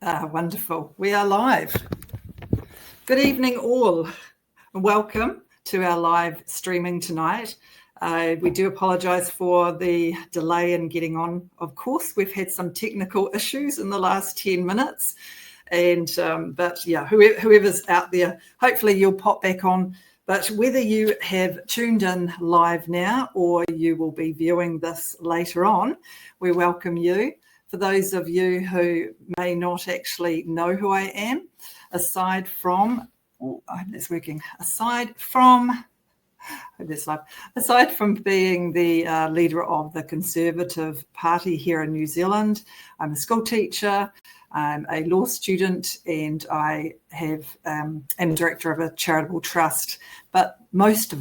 Wonderful. We are live. Good evening, all. Welcome to our live streaming tonight. We do apologise for the delay in getting on. Of course, we've had some technical issues in the last 10 minutes. But yeah, whoever's out there, hopefully you'll pop back on. But whether you have tuned in live now or you will be viewing this later on, we welcome you. For those of you who may not actually know who I am, aside from being the leader of the Conservative Party here in New Zealand, I'm a school teacher, I'm a law student, and I am director of a charitable trust. But most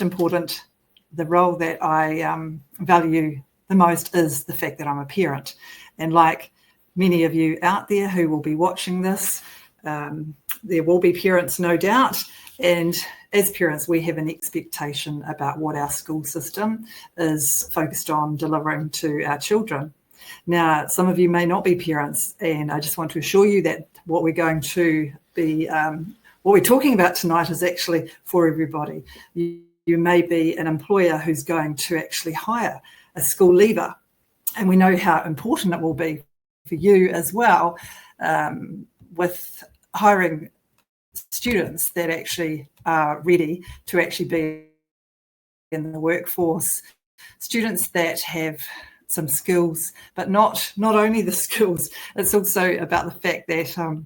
important, the role that I value the most is the fact that I'm a parent. And like many of you out there who will be watching this, there will be parents, no doubt. And as parents, we have an expectation about what our school system is focused on delivering to our children. Now, some of you may not be parents, and I just want to assure you that what we're talking about tonight is actually for everybody. You may be an employer who's going to actually hire a school leaver, and we know how important it will be for you as well with hiring students that actually are ready to actually be in the workforce, students that have some skills, but not only the skills, it's also about the fact that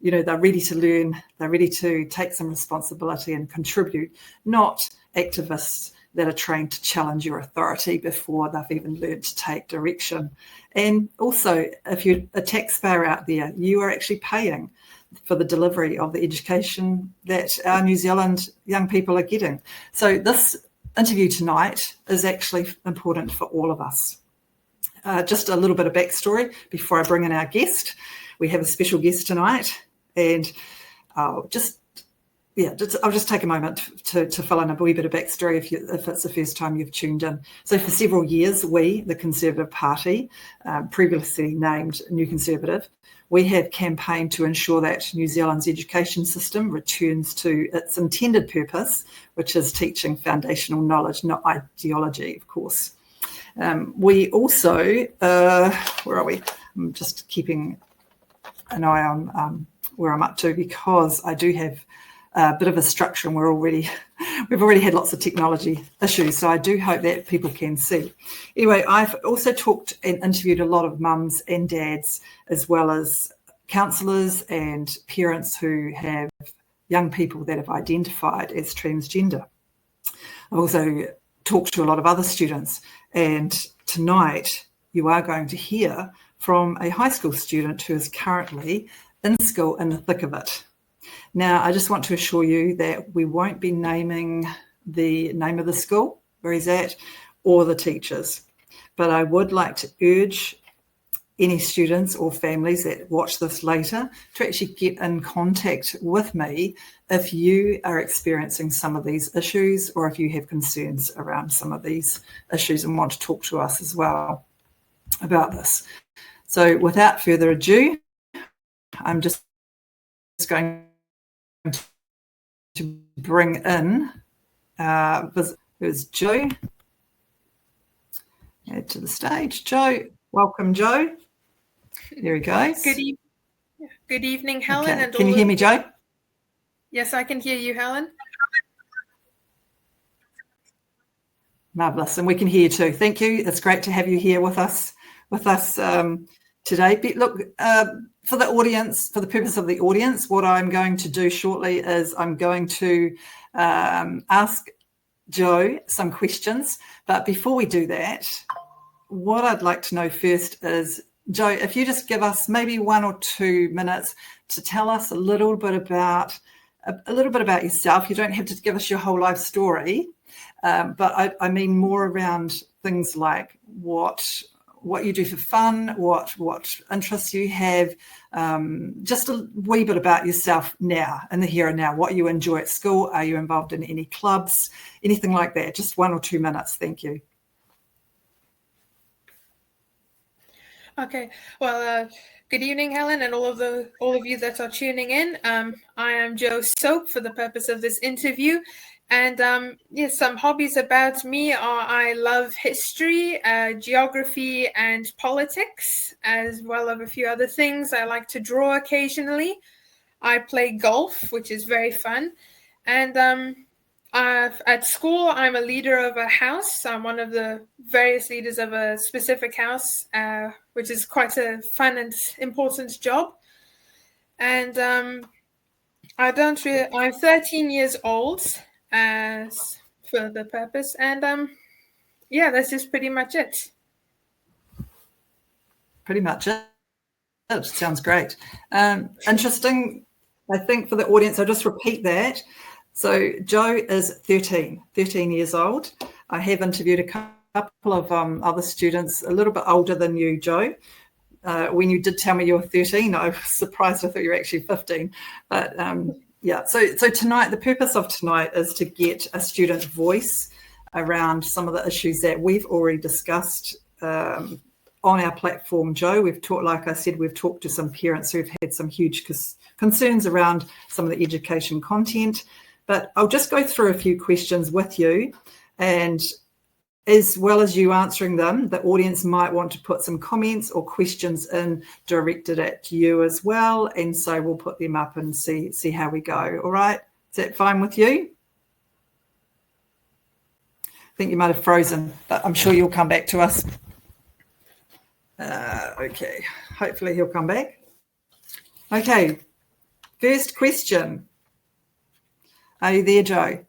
they're ready to learn, they're ready to take some responsibility and contribute, not activists that are trained to challenge your authority before they've even learned to take direction. And also, if you're a taxpayer out there, you are actually paying for the delivery of the education that our New Zealand young people are getting. So this interview tonight is actually important for all of us. Just a little bit of backstory before I bring in our guest. We have a special guest tonight, and I'll just take a moment to fill in a wee bit of backstory if it's the first time you've tuned in. So for several years, we, the Conservative Party, previously named New Conservative, we have campaigned to ensure that New Zealand's education system returns to its intended purpose, which is teaching foundational knowledge, not ideology, of course. We also, where are we? I'm just keeping an eye on where I'm up to, because I do have a bit of a structure, and we've already had lots of technology issues, so I do hope that people can see. Anyway, I've also talked and interviewed a lot of mums and dads, as well as counsellors and parents who have young people that have identified as transgender. I've also talked to a lot of other students, and tonight you are going to hear from a high school student who is currently in school in the thick of it. Now, I just want to assure you that we won't be naming the name of the school where he's at or the teachers, but I would like to urge any students or families that watch this later to actually get in contact with me if you are experiencing some of these issues, or if you have concerns around some of these issues and want to talk to us as well about this. So without further ado, I'm just going to bring in who's Joe. Add to the stage. Joe, welcome, Joe. There he goes. Good evening, Helen. Okay. And can you hear me, Joe? Yes, I can hear you, Helen. Marvellous, and we can hear you too. Thank you. It's great to have you here with us today. But look, for the audience, for the purpose of the audience, what I'm going to do shortly is I'm going to ask Joe some questions. But before we do that, what I'd like to know first is, Joe, if you just give us maybe 1 or 2 minutes to tell us a little bit about yourself. You don't have to give us your whole life story, but I mean more around things like what you do for fun, what interests you have, just a wee bit about yourself now, in the here and now, what you enjoy at school. Are you involved in any clubs, anything like that? Just 1 or 2 minutes. Thank you. Okay. Well, good evening, Helen, and all of you that are tuning in. I am Jo Soap for the purpose of this interview, and yes, some hobbies about me are I love history, geography, and politics, as well as a few other things. I like to draw occasionally. I play golf, which is very fun, and at school, I'm a leader of a house. I'm one of the various leaders of a specific house, which is quite a fun and important job. And I'm 13 years old, as for the purpose, and yeah, that's just pretty much it. Pretty much it. Sounds great. Interesting. I think for the audience, I'll just repeat that. So Jo is 13 years old. I have interviewed a couple of other students a little bit older than you, Jo. When you did tell me you were 13, I was surprised. I thought you were actually 15. But yeah, so tonight, the purpose of tonight is to get a student voice around some of the issues that we've already discussed on our platform, Jo. We've talked, like I said, we've talked to some parents who've had some huge concerns around some of the education content. But I'll just go through a few questions with you, and as well as you answering them, the audience might want to put some comments or questions in directed at you as well, and so we'll put them up and see how we go. All right, is that fine with you? I think you might have frozen, but I'm sure you'll come back to us. Okay, hopefully he'll come back. Okay, first question. Are you there, Jo?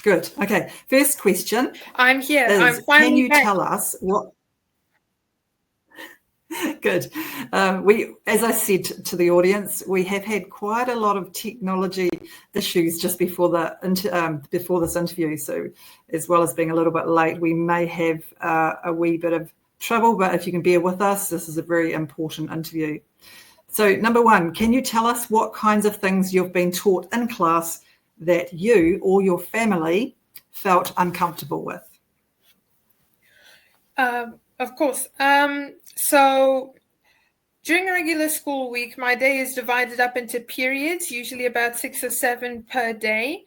Good. Okay. First question. I'm here. I'm finally Can you back. Tell us what? Good. As I said to the audience, we have had quite a lot of technology issues just before before this interview. So, as well as being a little bit late, we may have a wee bit of trouble. But if you can bear with us, this is a very important interview. So, number one, can you tell us what kinds of things you've been taught in class that you or your family felt uncomfortable with? Of course. So during a regular school week, my day is divided up into periods, usually about 6 or 7 per day.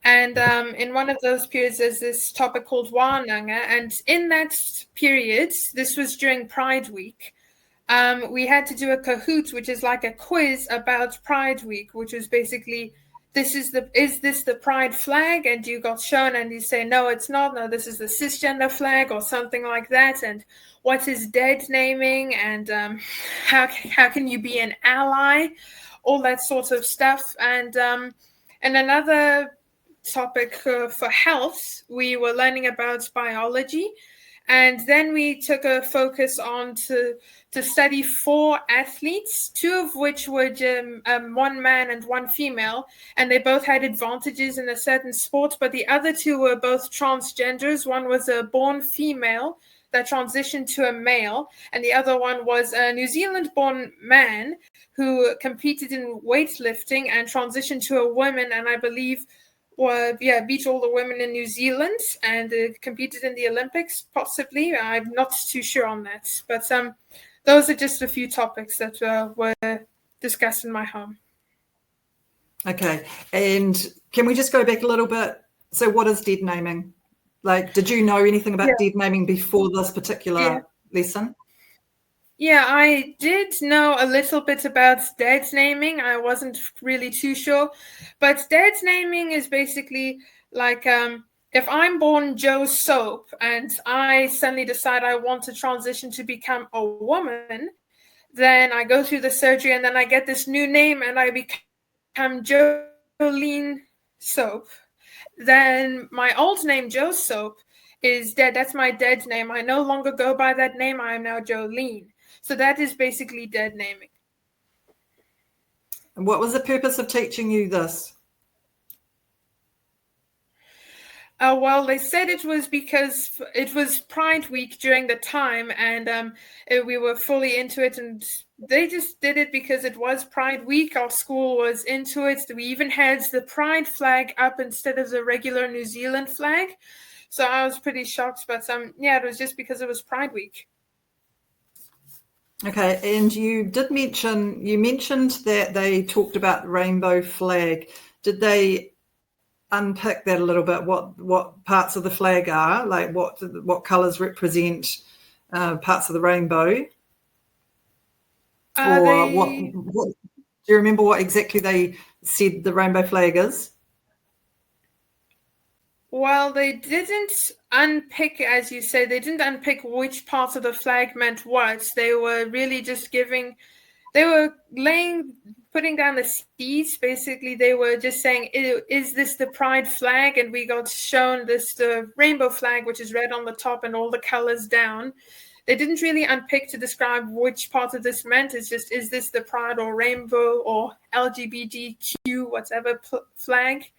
And in one of those periods, there's this topic called Wānanga. And in that period, this was during Pride Week, we had to do a Kahoot, which is like a quiz about Pride Week, which was basically, is this the Pride flag? And you got shown and you say, no, it's not. No, this is the cisgender flag or something like that. And what is dead naming? And how can you be an ally? All that sort of stuff. And another topic for health, we were learning about biology. And then we took a focus on to study 4 athletes, 2 of which were one man and one female, and they both had advantages in a certain sport, but the other 2 were both transgenders. One was a born female that transitioned to a male, and the other one was a New Zealand-born man who competed in weightlifting and transitioned to a woman, and I believe beat all the women in New Zealand and competed in the Olympics, possibly. I'm not too sure on that. But those are just a few topics that were discussed in my home. Okay. And can we just go back a little bit? So what is dead naming? Like, did you know anything about dead naming before this particular lesson? Yeah, I did know a little bit about dead naming. I wasn't really too sure. But dead naming is basically like if I'm born Jo Soap and I suddenly decide I want to transition to become a woman, then I go through the surgery and then I get this new name and I become Jolene Soap. Then my old name, Jo Soap, is dead. That's my dead name. I no longer go by that name. I am now Jolene. So that is basically dead naming. And what was the purpose of teaching you this? Well, they said it was because it was Pride Week during the time, and we were fully into it, and they just did it because it was Pride Week. Our school was into it. We even had the Pride flag up instead of the regular New Zealand flag. So I was pretty shocked, but it was just because it was Pride Week. Okay, and you mentioned that they talked about the rainbow flag. Did they unpick that a little bit? What parts of the flag are, like what colours represent parts of the rainbow, or what? Do you remember what exactly they said the rainbow flag is? Well, they didn't unpick, as you say, they didn't unpick which parts of the flag meant what. They were really just putting down the seeds. Basically, they were just saying, is this the pride flag? And we got shown the rainbow flag, which is red on the top and all the colors down. They didn't really unpick to describe which part of this meant. It's just, is this the pride or rainbow or LGBTQ, whatever flag?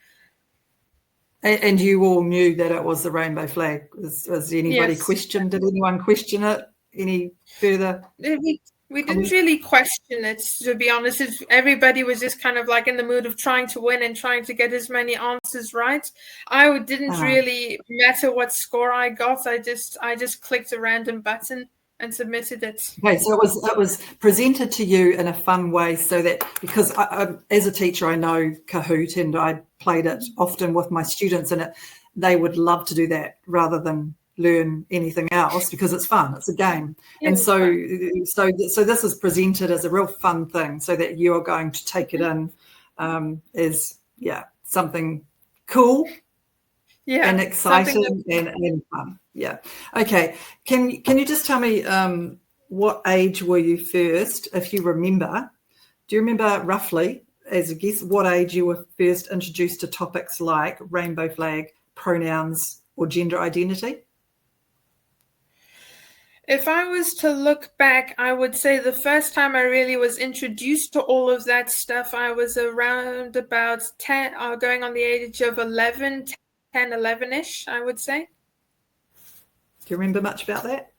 And you all knew that it was the rainbow flag. Was anybody Yes. questioned? Did anyone question it any further? We didn't really question it, to be honest. Everybody was just kind of like in the mood of trying to win and trying to get as many answers right. I didn't really matter what score I got. I just clicked a random button and submitted it. Okay, so it was presented to you in a fun way, so that, because I, as a teacher, I know Kahoot, and I played it often with my students, and they would love to do that rather than learn anything else, because it's fun, it's a game. Yeah, and so this is presented as a real fun thing, so that you are going to take it in as something cool, and exciting and fun. Yeah. Okay. Can you just tell me what age were you first, if you remember? Do you remember roughly, as a guess, what age you were first introduced to topics like rainbow flag, pronouns, or gender identity? If I was to look back, I would say the first time I really was introduced to all of that stuff, I was around about 10, going on the age of 11, 10, 11-ish, I would say. Do you remember much about that?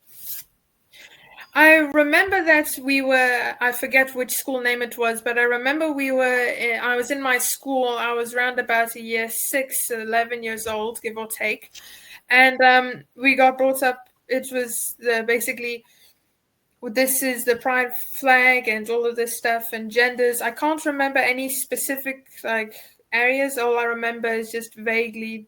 I remember that I forget which school name it was, but I remember I was in my school, I was around about a year 6, 11 years old, give or take. And we got brought up, it was basically, this is the pride flag and all of this stuff and genders. I can't remember any specific areas. All I remember is just vaguely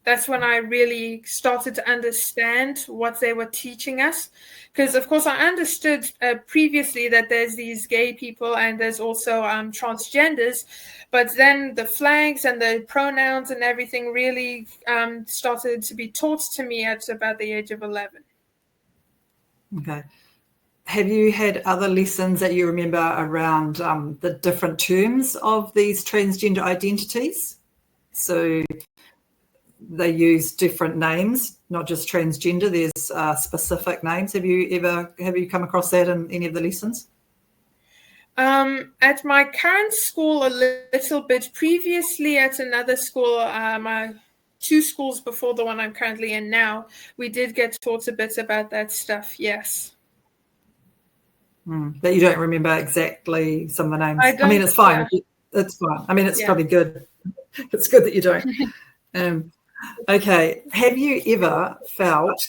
that's when I really started to understand what they were teaching us. Because, of course, I understood previously that there's these gay people and there's also transgenders. But then the flags and the pronouns and everything really started to be taught to me at about the age of 11. Okay. Have you had other lessons that you remember around the different terms of these transgender identities? So they use different names, not just transgender. There's specific names. Have you come across that in any of the lessons? At my current school, a little bit. Previously, at another school, my 2 schools before the one I'm currently in now, we did get taught a bit about that stuff. Yes. But you don't remember exactly some of the names. I mean, it's fine. Yeah. It's fine. I mean, it's probably good. It's good that you don't. Okay. Have you ever felt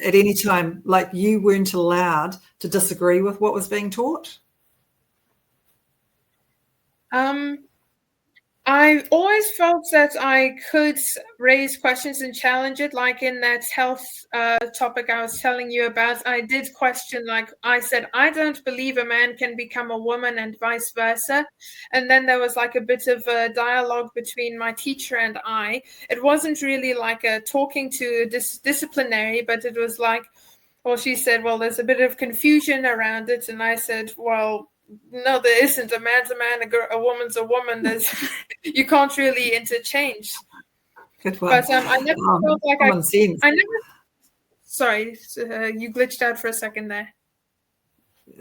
at any time like you weren't allowed to disagree with what was being taught? I always felt that I could raise questions and challenge it, like in that health topic I was telling you about. I did question, I said, I don't believe a man can become a woman and vice versa. And then there was a bit of a dialogue between my teacher and I. It wasn't really like a talking to disciplinary, but it was she said, well, there's a bit of confusion around it. And I said, well, no, there isn't. A man's a man, a woman's a woman. You can't really interchange. Good one. But I never felt like I never. Sorry, you glitched out for a second there.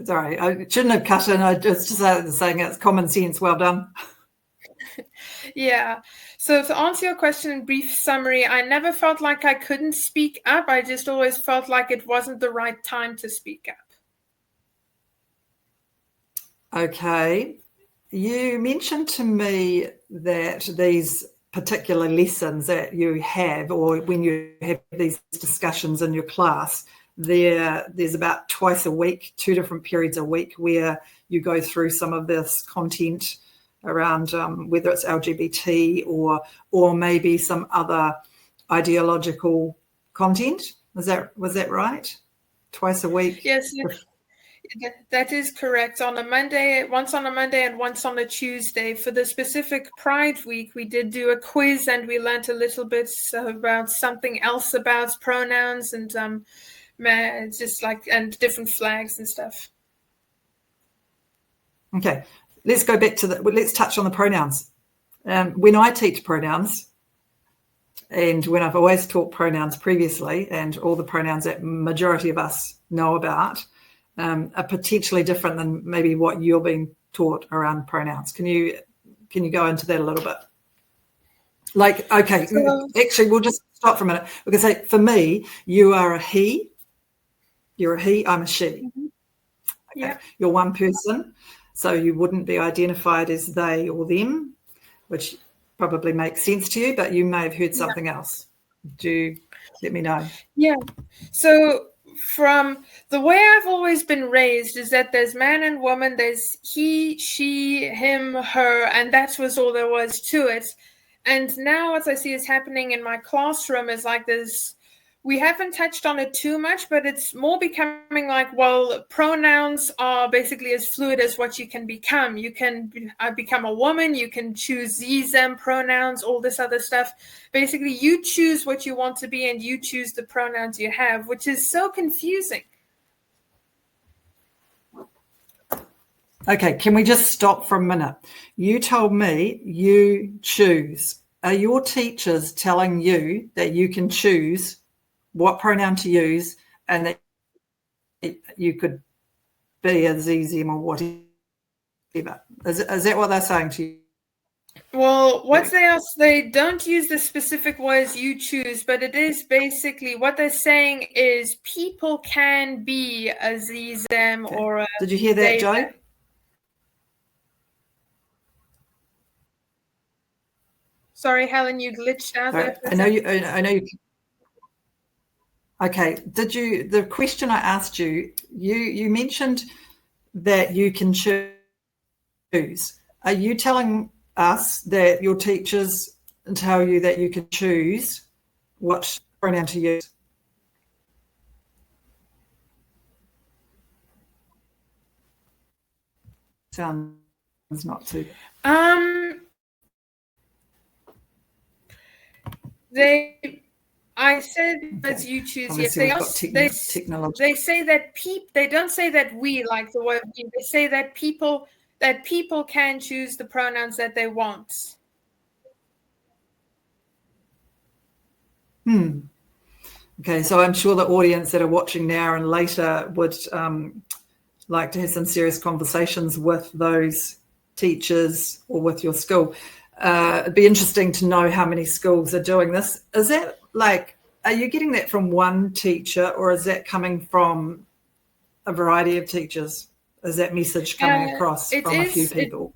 Sorry, I shouldn't have cut in. I just saying it's common sense. Well done. Yeah. So to answer your question in brief summary, I never felt like I couldn't speak up. I just always felt like it wasn't the right time to speak up. Okay. You mentioned to me that these particular lessons that you have, or when you have these discussions in your class, there's about twice a week, 2 different periods a week, where you go through some of this content around whether it's LGBT or maybe some other ideological content. Was that right? Twice a week? Yes, that is correct. On a Monday, once on a Monday and once on a Tuesday. For the specific Pride Week, we did do a quiz and we learned a little bit about something else about pronouns and just like and different flags and stuff. Okay, let's go back to let's touch on the pronouns. When I teach pronouns, and when I've always taught pronouns previously, and all the pronouns that majority of us know about are potentially different than maybe what you're being taught around pronouns. Can you go into that a little bit? Like, okay, actually, we'll just stop for a minute. We can say, for me, you are a he. You're a he, I'm a she. Mm-hmm. Okay. Yeah. You're one person, so you wouldn't be identified as they or them, which probably makes sense to you, but you may have heard something else. Do you let me know? Yeah. So from the way I've always been raised is that there's man and woman, there's he, she, him, her, and that was all there was to it. And now what I see is happening in my classroom is like we haven't touched on it too much, but it's more becoming like, well, pronouns are basically as fluid as what you can become. You can become a woman, you can choose these pronouns, all this other stuff. Basically, you choose what you want to be and you choose the pronouns you have, which is so confusing. Okay, can we just stop for a minute? You told me you choose. Are your teachers telling you that you can choose what pronoun to use and that you could be a them or whatever? Is that what they're saying to you? Well, what they don't use the specific words you choose, but it is basically what they're saying is people can be a them Okay. or a Did you hear that, Joe? Sorry, Helen, you glitched out there. I know you. Okay. The question I asked you mentioned that you can choose. Are you telling us that your teachers tell you that you can choose what pronoun to use? Sounds not too. I said as you choose. Obviously, yes, they say that they don't say that we like the word we. They say that people can choose the pronouns that they want. Okay, so I'm sure the audience that are watching now and later would like to have some serious conversations with those teachers or with your school. It'd be interesting to know how many schools are doing this. Is that are you getting that from one teacher or is that coming from a variety of teachers? Is that message coming across from a few people?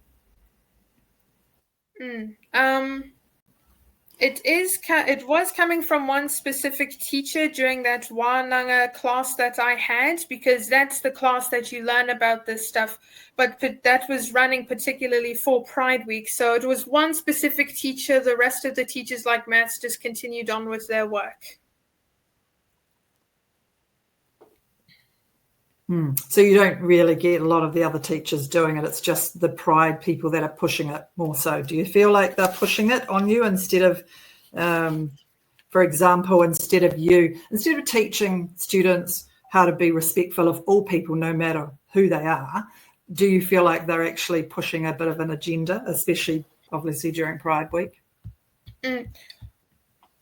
It was coming from one specific teacher during that Wānanga class that I had, because that's the class that you learn about this stuff. But that was running particularly for Pride Week. So it was one specific teacher. The rest of the teachers, like maths, just continued on with their work. So you don't really get a lot of the other teachers doing it. It's just the Pride people that are pushing it more so. Do you feel like they're pushing it on you instead of, for example, instead of teaching students how to be respectful of all people, no matter who they are, do you feel like they're actually pushing a bit of an agenda, especially obviously during Pride Week?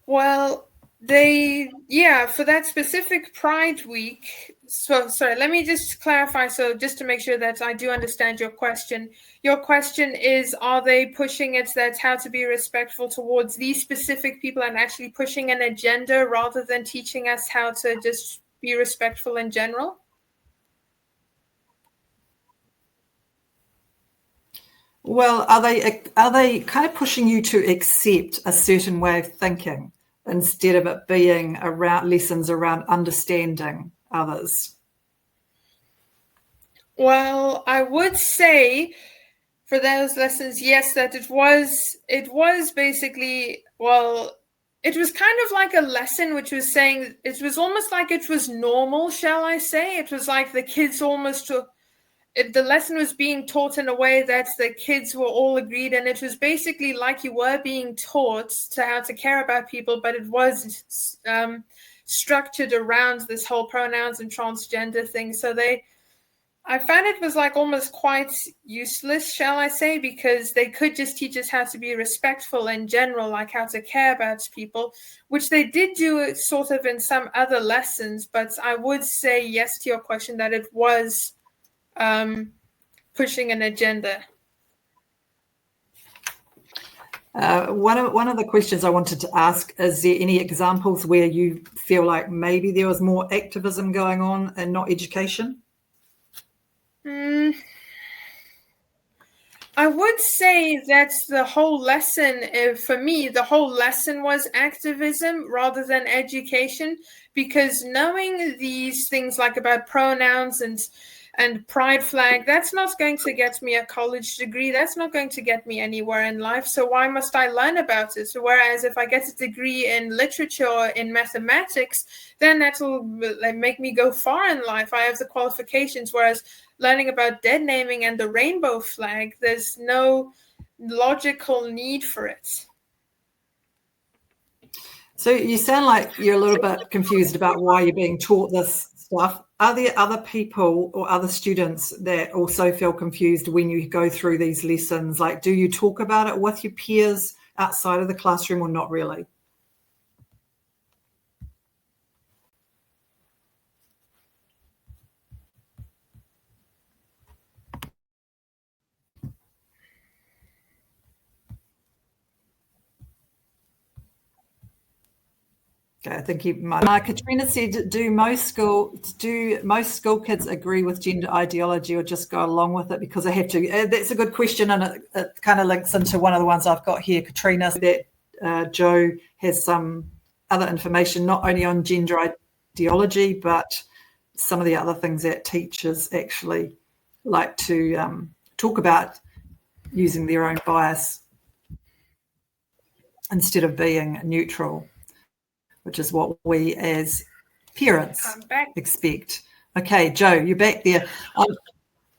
Well, for that specific Pride Week. So, sorry, let me just clarify. So just to make sure that I do understand your question. Your question is, are they pushing it that how to be respectful towards these specific people and actually pushing an agenda rather than teaching us how to just be respectful in general? Well, are they kind of pushing you to accept a certain way of thinking instead of it being around lessons around understanding others? Well, I would say for those lessons, yes, that it was basically, well, it was kind of like a lesson which was saying, it was almost like it was normal, shall I say. It was like the kids almost the lesson was being taught in a way that the kids were all agreed, and it was basically like you were being taught to how to care about people, but it was structured around this whole pronouns and transgender thing. So I found it was like almost quite useless, shall I say, because they could just teach us how to be respectful in general, like how to care about people, which they did do sort of in some other lessons. But I would say yes to your question that it was pushing an agenda. One of the questions I wanted to ask, is there any examples where you feel like maybe there was more activism going on and not education? I would say that the whole lesson, for me, the whole lesson was activism rather than education, because knowing these things like about pronouns and pride flag, that's not going to get me a college degree. That's not going to get me anywhere in life. So why must I learn about it? Whereas if I get a degree in literature or in mathematics, then that'll make me go far in life. I have the qualifications. Whereas learning about dead naming and the rainbow flag, there's no logical need for it. So you sound like you're a little bit confused about why you're being taught this stuff. Are there other people or other students that also feel confused when you go through these lessons? Like, do you talk about it with your peers outside of the classroom or not really? Okay, I think Katrina said, do most school kids agree with gender ideology or just go along with it because they have to? That's a good question, and it kind of links into one of the ones I've got here, Katrina, that Joe has some other information, not only on gender ideology, but some of the other things that teachers actually like to talk about using their own bias instead of being neutral, which is what we as parents expect. Okay, Joe, you're back there. All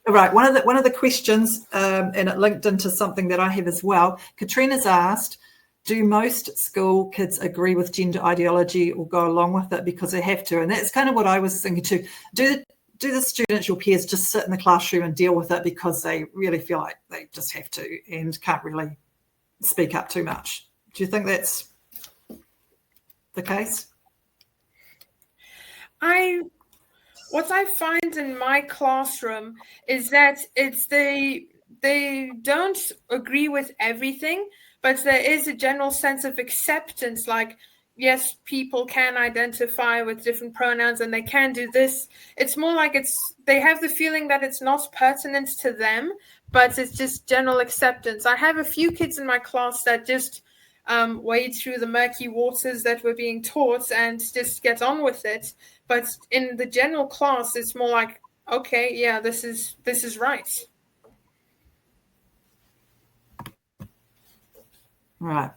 right, one of the questions, and it linked into something that I have as well. Katrina's asked, do most school kids agree with gender ideology or go along with it because they have to? And that's kind of what I was thinking too. Do the students, your peers, just sit in the classroom and deal with it because they really feel like they just have to and can't really speak up too much? Do you think that's the case? What I find in my classroom is that they don't agree with everything, but there is a general sense of acceptance, like, yes, people can identify with different pronouns and they can do this. It's more like they have the feeling that it's not pertinent to them, but it's just general acceptance. I have a few kids in my class that just wade through the murky waters that we're being taught and just get on with it. But in the general class, it's more like, okay, yeah, this is right. Right.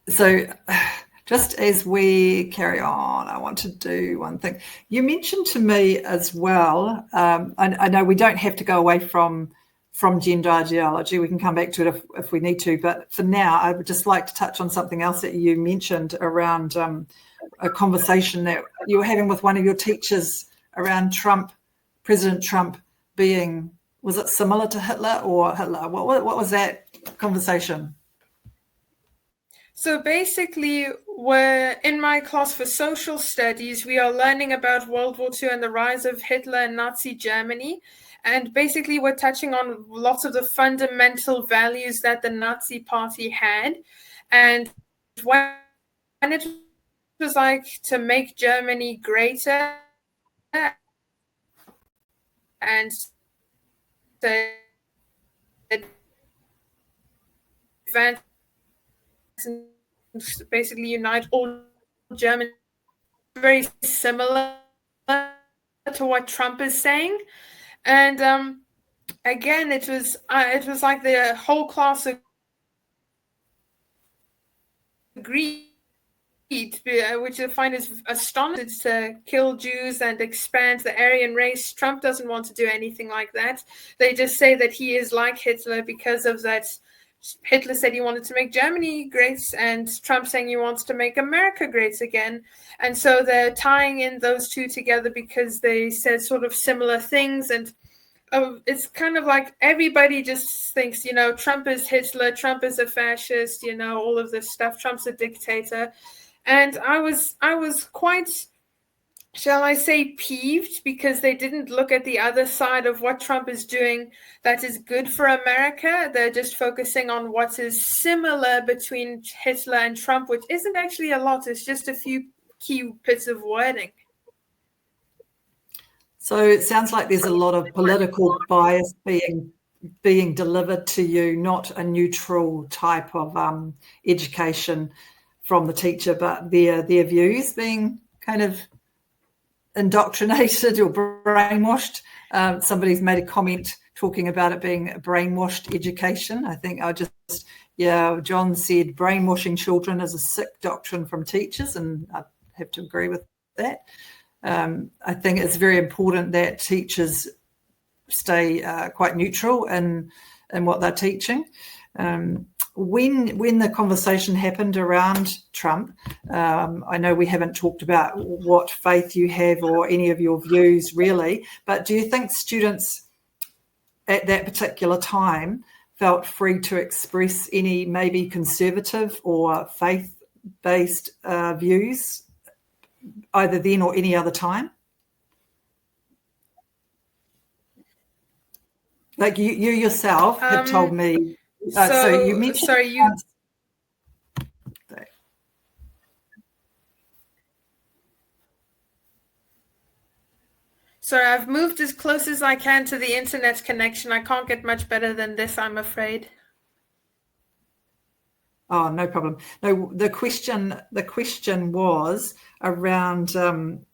So just as we carry on, I want to do one thing. You mentioned to me as well, I know we don't have to go away from gender ideology. We can come back to it if we need to. But for now, I would just like to touch on something else that you mentioned around a conversation that you were having with one of your teachers around President Trump being, was it similar to Hitler or Hitler? What was that conversation? So basically, we're in my class for social studies. We are learning about World War II and the rise of Hitler and Nazi Germany. And basically, we're touching on lots of the fundamental values that the Nazi Party had. And when it was like to make Germany greater and to advance and basically unite all German very similar to what Trump is saying. And again, it was like the whole class agreed, which I find is astonishing, to kill Jews and expand the Aryan race. Trump doesn't want to do anything like that. They just say that he is like Hitler because of that. Hitler said he wanted to make Germany great, and Trump saying he wants to make America great again. And so they're tying in those two together because they said sort of similar things. And it's kind of like everybody just thinks, Trump is Hitler, Trump is a fascist, all of this stuff. Trump's a dictator. And I was quite, shall I say, peeved because they didn't look at the other side of what Trump is doing that is good for America. They're just focusing on what is similar between Hitler and Trump, which isn't actually a lot. It's just a few key bits of wording. So it sounds like there's a lot of political bias being delivered to you, not a neutral type of education from the teacher, but their views being kind of indoctrinated or brainwashed. Somebody's made a comment talking about it being a brainwashed education. I think John said brainwashing children is a sick doctrine from teachers, and I have to agree with that. I think it's very important that teachers stay quite neutral in what they're teaching. When the conversation happened around Trump, I know we haven't talked about what faith you have or any of your views really, but do you think students at that particular time felt free to express any maybe conservative or faith-based views either then or any other time? Like you yourself have told me. So you mentioned. Sorry, you. Sorry, I've moved as close as I can to the internet connection. I can't get much better than this, I'm afraid. Oh, no problem. No, the question was around,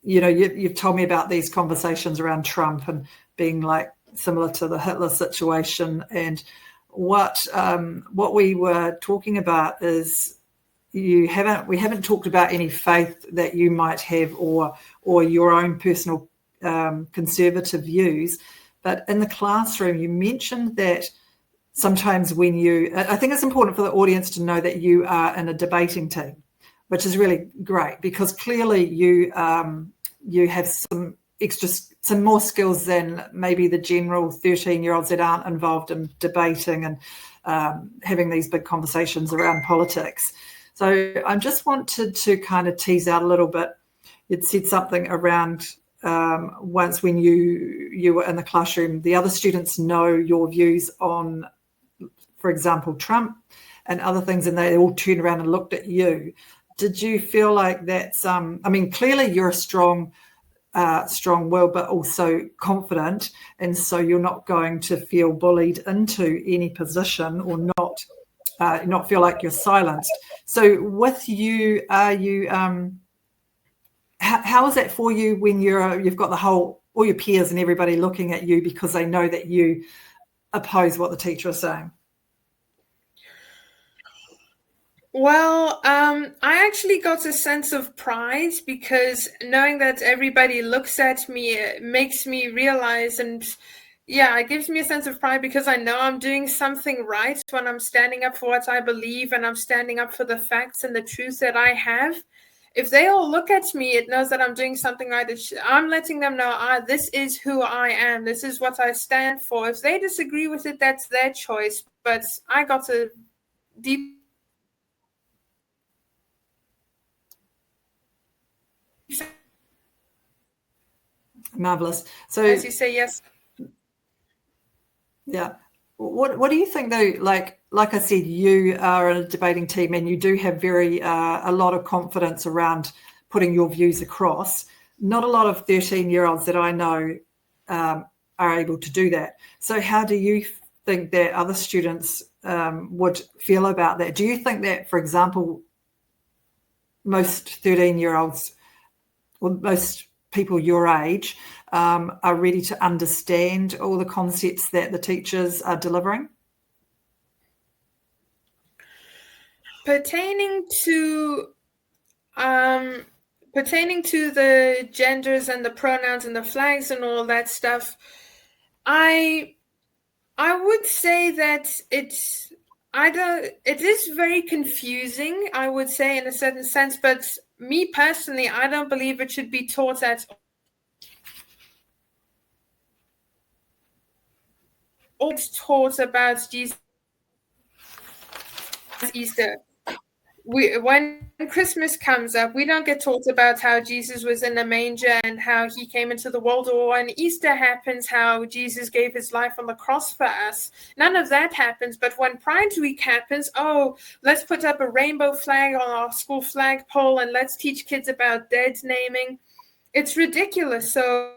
you've told me about these conversations around Trump and being like similar to the Hitler situation. And what we were talking about is we haven't talked about any faith that you might have or your own personal conservative views. But in the classroom, you mentioned that sometimes I think it's important for the audience to know that you are in a debating team, which is really great because clearly you have some more skills than maybe the general 13-year-olds that aren't involved in debating and having these big conversations around politics. So I just wanted to kind of tease out a little bit. You'd said something around once when you were in the classroom, the other students know your views on, for example, Trump and other things, and they all turned around and looked at you. Did you feel like that's, clearly you're a strong will, but also confident, and so you're not going to feel bullied into any position or not feel like you're silenced. So with you, are you, how is that for you when you've got all your peers and everybody looking at you because they know that you oppose what the teacher is saying? Well, I actually got a sense of pride because knowing that everybody looks at me makes me realize, and it gives me a sense of pride because I know I'm doing something right when I'm standing up for what I believe and I'm standing up for the facts and the truth that I have. If they all look at me, it knows that I'm doing something right. I'm letting them know, this is who I am. This is what I stand for. If they disagree with it, that's their choice. But I got a deep Marvelous. So as you say, yes. Yeah. What do you think though? Like I said, you are in a debating team and you do have a lot of confidence around putting your views across. Not a lot of 13-year-olds that I know are able to do that. So how do you think that other students would feel about that? Do you think that, for example, most 13-year-olds or most people your age are ready to understand all the concepts that the teachers are delivering? Pertaining to the genders and the pronouns and the flags and all that stuff, I would say that it is very confusing, I would say, in a certain sense, but me personally, I don't believe it should be taught at all. It's taught about Jesus, Easter. When Christmas comes up, we don't get taught about how Jesus was in a manger and how he came into the world, or when Easter happens, how Jesus gave his life on the cross for us. None of that happens. But when Pride Week happens, oh, let's put up a rainbow flag on our school flagpole and let's teach kids about dead naming. It's ridiculous. So,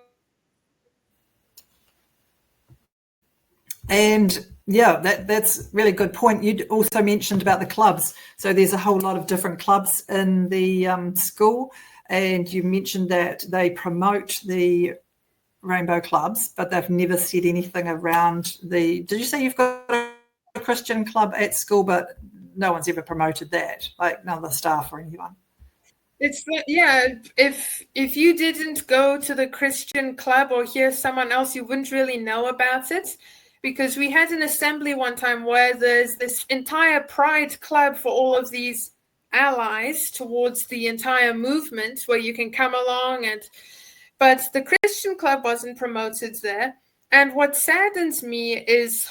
and yeah, that's a really good point. You also mentioned about the clubs. So there's a whole lot of different clubs in the school, and you mentioned that they promote the rainbow clubs, but they've never said anything around did you say you've got a Christian club at school, but no one's ever promoted that, like none of the staff or anyone? If you didn't go to the Christian club or hear someone else, you wouldn't really know about it. Because we had an assembly one time where there's this entire pride club for all of these allies towards the entire movement where you can come along, but the Christian club wasn't promoted there. And what saddens me is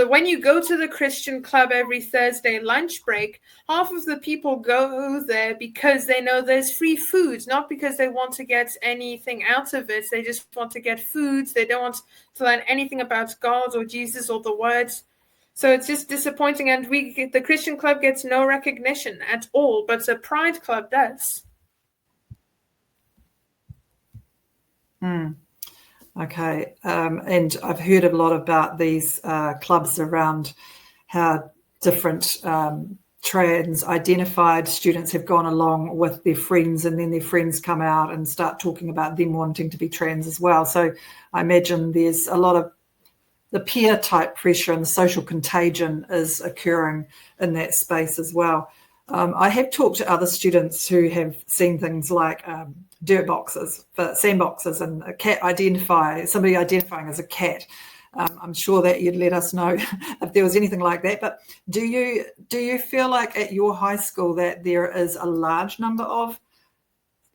when you go to the Christian club every Thursday lunch break, half of the people go there because they know there's free food, not because they want to get anything out of it. They just want to get food. They don't want to learn anything about God or Jesus or the words. So it's just disappointing. And the Christian club gets no recognition at all, but the Pride Club does. Okay, and I've heard a lot about these clubs around how different trans-identified students have gone along with their friends, and then their friends come out and start talking about them wanting to be trans as well. So I imagine there's a lot of the peer-type pressure and the social contagion is occurring in that space as well. I have talked to other students who have seen things like dirt boxes, sandboxes, and somebody identifying as a cat. I'm sure that you'd let us know if there was anything like that. But do you feel like at your high school that there is a large number of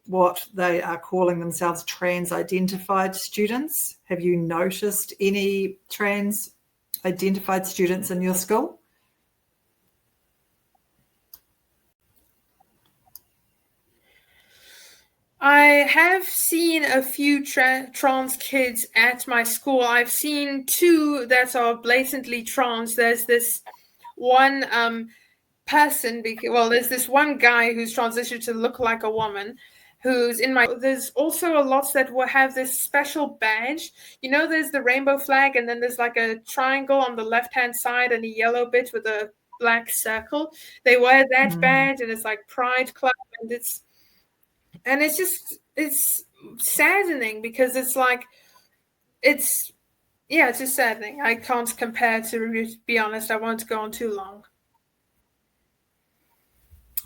what they are calling themselves trans-identified students? Have you noticed any trans-identified students in your school? I have seen a few trans kids at my school. I've seen two that are blatantly trans. There's this one person, there's this one guy who's transitioned to look like a woman who's in my... There's also a lot that will have this special badge. You know, there's the rainbow flag, and then there's like a triangle on the left-hand side and a yellow bit with a black circle. They wear that badge, and it's like Pride Club, and it's saddening because it's like, it's just saddening. I can't compare, to be honest. I won't go on too long.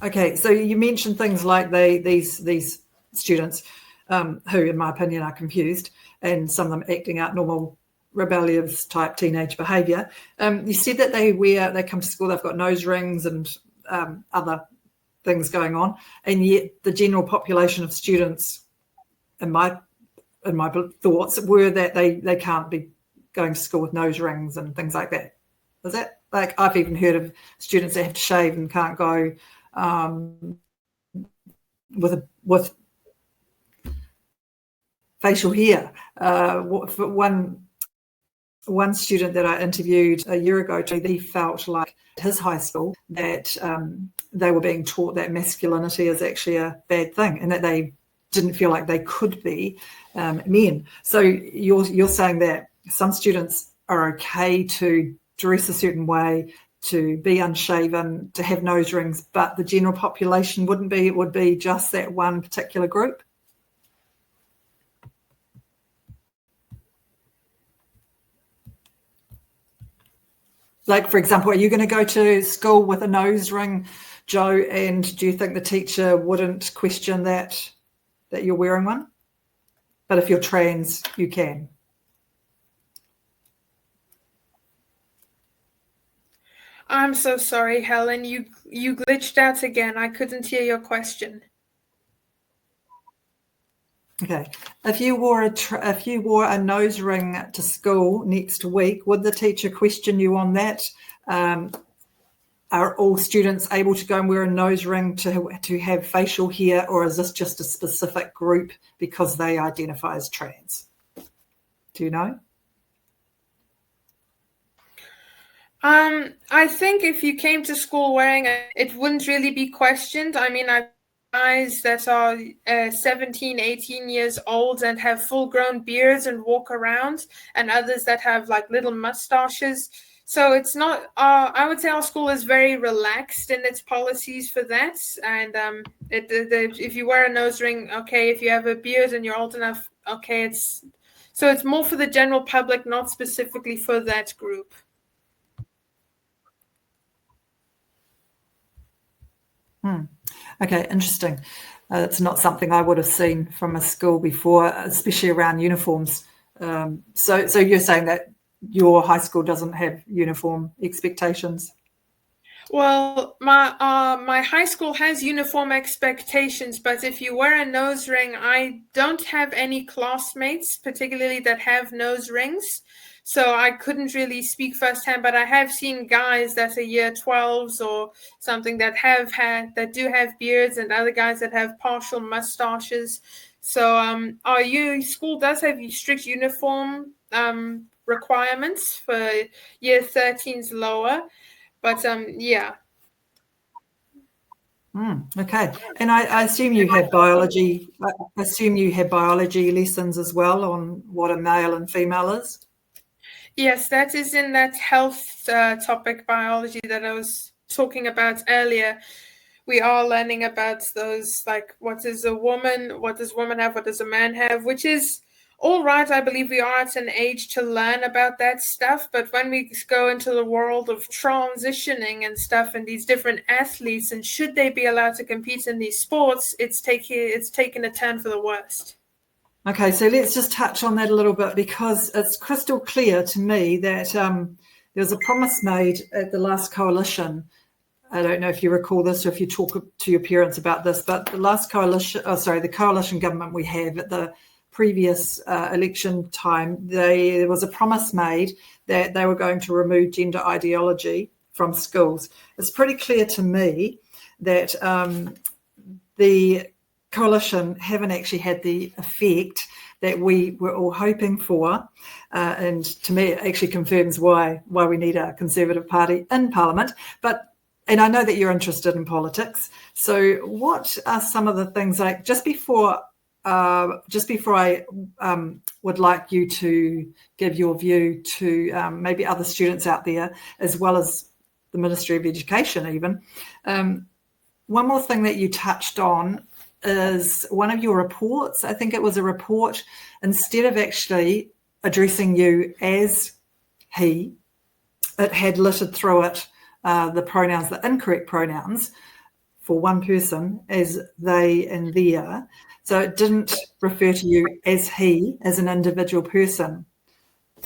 Okay, so you mentioned things like these students who, in my opinion, are confused, and some of them acting out normal rebellious type teenage behaviour. You said that they come to school, they've got nose rings and other things going on, and yet the general population of students, in my thoughts, were that they can't be going to school with nose rings and things like that. Is that, like, I've even heard of students that have to shave and can't go with facial hair. For one student that I interviewed a year ago, he felt like his high school that they were being taught that masculinity is actually a bad thing, and that they didn't feel like they could be men. So you're saying that some students are okay to dress a certain way, to be unshaven, to have nose rings, but the general population wouldn't be. It would be just that one particular group. Like, for example, are you going to go to school with a nose ring, Joe, and do you think the teacher wouldn't question that you're wearing one? But if you're trans, you can. I'm so sorry, Helen. You glitched out again. I couldn't hear your question. Okay. If you wore a nose ring to school next week, would the teacher question you on that? Are all students able to go and wear a nose ring to have facial hair, or is this just a specific group because they identify as trans? Do you know? I think if you came to school wearing it wouldn't really be questioned. I mean, I've guys that are 17, 18 years old and have full-grown beards and walk around, and others that have like little mustaches. So it's not, I would say our school is very relaxed in its policies for that. And if you wear a nose ring, okay. If you have a beard and you're old enough, okay. So it's more for the general public, not specifically for that group. Okay, interesting. It's not something I would have seen from a school before, especially around uniforms. So you're saying that your high school doesn't have uniform expectations? Well, my high school has uniform expectations, but if you wear a nose ring, I don't have any classmates, particularly that have nose rings. So I couldn't really speak firsthand, but I have seen guys that are year 12s or something that do have beards, and other guys that have partial mustaches. So our school does have strict uniform requirements for year 13s lower. But yeah. Okay, and I assume you have biology. I assume you have biology lessons as well on what a male and female is. Yes, that is in that health topic, biology, that I was talking about earlier. We are learning about those, like, what is a woman, what does woman have, what does a man have, which is all right. I believe we are at an age to learn about that stuff. But when we go into the world of transitioning and stuff, and these different athletes, and should they be allowed to compete in these sports, it's taken a turn for the worst. Okay, so let's just touch on that a little bit, because it's crystal clear to me that there was a promise made at the last coalition. I don't know if you recall this or if you talk to your parents about this, but the last the coalition government we have at the previous election time, there was a promise made that they were going to remove gender ideology from schools. It's pretty clear to me that the coalition haven't actually had the effect that we were all hoping for, and to me it actually confirms why we need a Conservative Party in Parliament. And I know that you're interested in politics, so what are some of the things, like, just before I would like you to give your view to maybe other students out there, as well as the Ministry of Education even. One more thing that you touched on is one of your reports. I think it was a report, instead of actually addressing you as he, it had littered through it the incorrect pronouns for one person as they and their. So it didn't refer to you as he, as an individual person.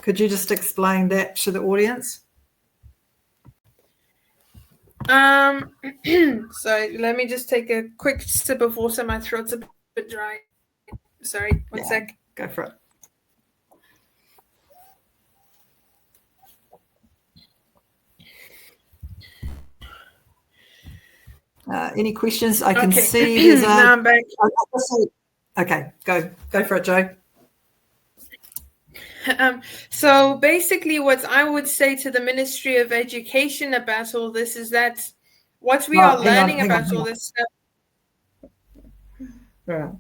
Could you just explain that to the audience? Sorry, let me just take a quick sip of water. My throat's a bit dry. Sorry, one sec. Go for it. Any questions? I can see there's now I'm back. Okay, go for it, Joe. So basically what I would say to the Ministry of Education about all this is that what we are learning about all this stuff. Right.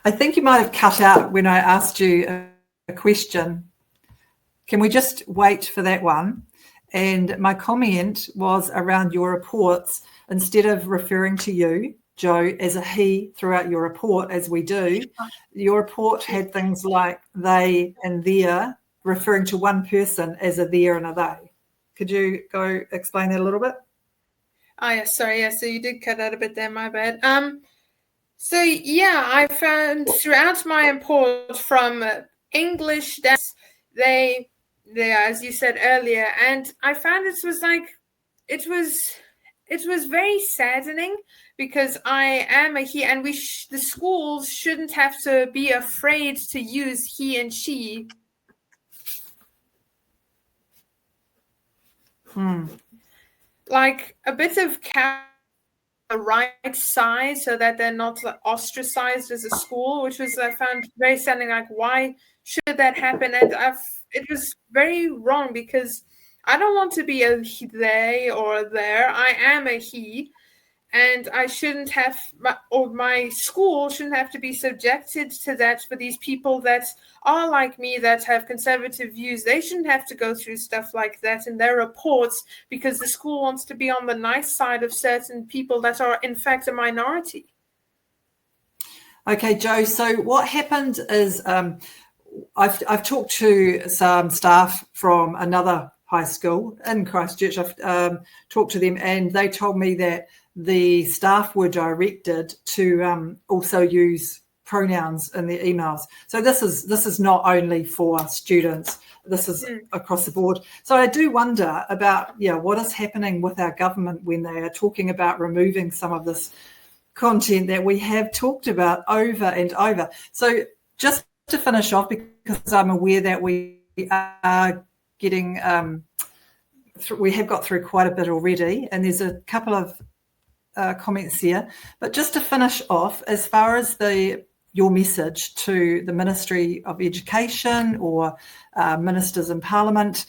I think you might have cut out when I asked you a question. Can we just wait for that one? And my comment was around your reports. Instead of referring to you, Joe, as a he throughout your report, as we do, your report had things like they and their, referring to one person as a there and a they. Could you go explain that a little bit? Oh, yeah, sorry. Yeah, so you did cut out a bit there, my bad. So yeah, I found throughout my import from English that they, as you said earlier, and I found it was very saddening because I am a he, and the schools shouldn't have to be afraid to use he and she. Like a bit of the right size so that they're not ostracized as a school, which was I found very saddening. Like, why should that happen? And it was very wrong because I don't want to be a they or a there. I am a he, and I shouldn't have, or my school shouldn't have to be subjected to that for these people that are like me, that have conservative views. They shouldn't have to go through stuff like that in their reports because the school wants to be on the nice side of certain people that are in fact a minority. Okay, Joe, so what happened is I've talked to some staff from another high school in Christchurch. I've talked to them, and they told me that the staff were directed to also use pronouns in their emails. So this is not only for students, this is across the board. So I do wonder about what is happening with our government when they are talking about removing some of this content that we have talked about over and over. So just to finish off, because I'm aware that we are getting we have got through quite a bit already, and there's a couple of comments here. But just to finish off, as far as your message to the Ministry of Education or ministers in Parliament,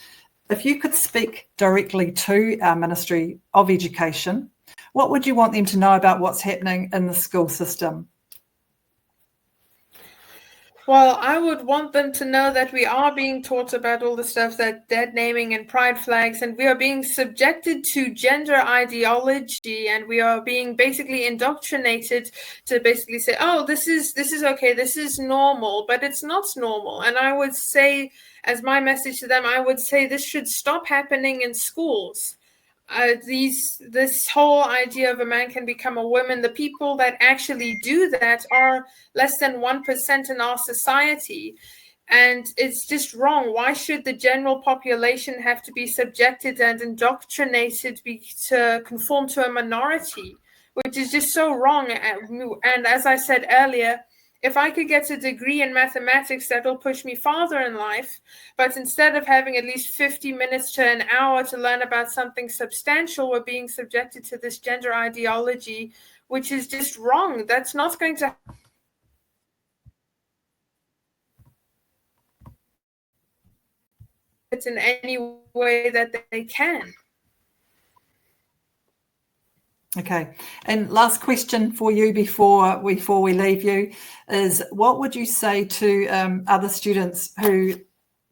if you could speak directly to our Ministry of Education, what would you want them to know about what's happening in the school system? Well, I would want them to know that we are being taught about all the stuff, that dead naming and pride flags, and we are being subjected to gender ideology, and we are being basically indoctrinated to basically say, oh, this is okay, this is normal, but it's not normal. And I would say, as my message to them, I would say this should stop happening in schools. This whole idea of a man can become a woman, the people that actually do that are less than 1% in our society. And it's just wrong. Why should the general population have to be subjected and indoctrinated to conform to a minority, which is just so wrong. And as I said earlier, if I could get a degree in mathematics, that'll push me farther in life. But instead of having at least 50 minutes to an hour to learn about something substantial, we're being subjected to this gender ideology, which is just wrong. That's not going to happen in any way that they can. Okay, and last question for you before we leave you is, what would you say to other students who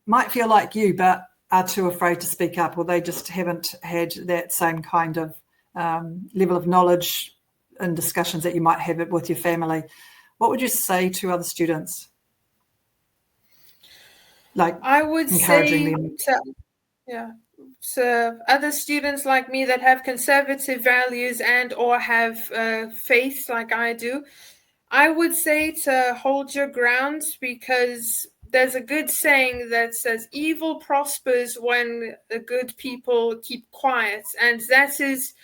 might feel like you but are too afraid to speak up, or they just haven't had that same kind of level of knowledge and discussions that you might have it with your family? What would you say to other students? Like, I would encouraging them. So other students like me that have conservative values and or have faith like I do, I would say to hold your ground, because there's a good saying that says evil prospers when the good people keep quiet, and that is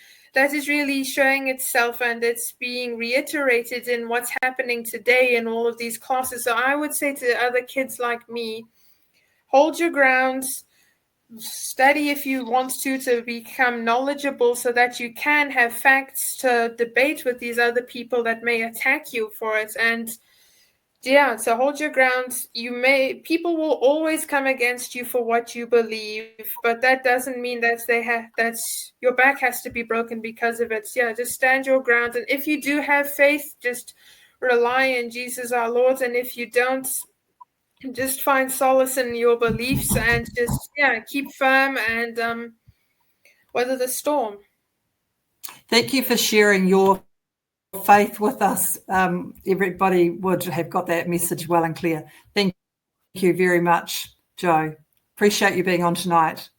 really showing itself, and it's being reiterated in what's happening today in all of these classes. So I would say to other kids like me, hold your ground. Study if you want to become knowledgeable, so that you can have facts to debate with these other people that may attack you for it. And so hold your ground. People will always come against you for what you believe, but that doesn't mean that that's your back has to be broken because of it. Just stand your ground, and if you do have faith, just rely in Jesus our Lord, and if you don't, just find solace in your beliefs and just keep firm and weather the storm. Thank you for sharing your faith with us. Everybody would have got that message well and clear. Thank you very much, Joe. Appreciate you being on tonight.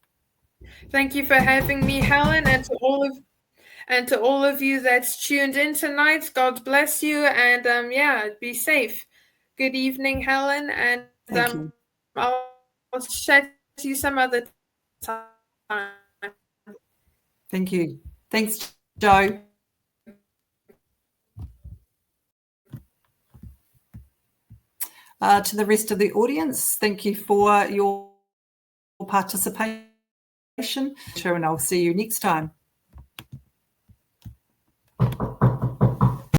Thank you for having me, Helen, and to all of you that's tuned in tonight. God bless you, and be safe. Good evening, Helen, and Thank you. I'll chat to you some other time. Thank you. Thanks, Joe. To the rest of the audience, thank you for your participation, and I'll see you next time.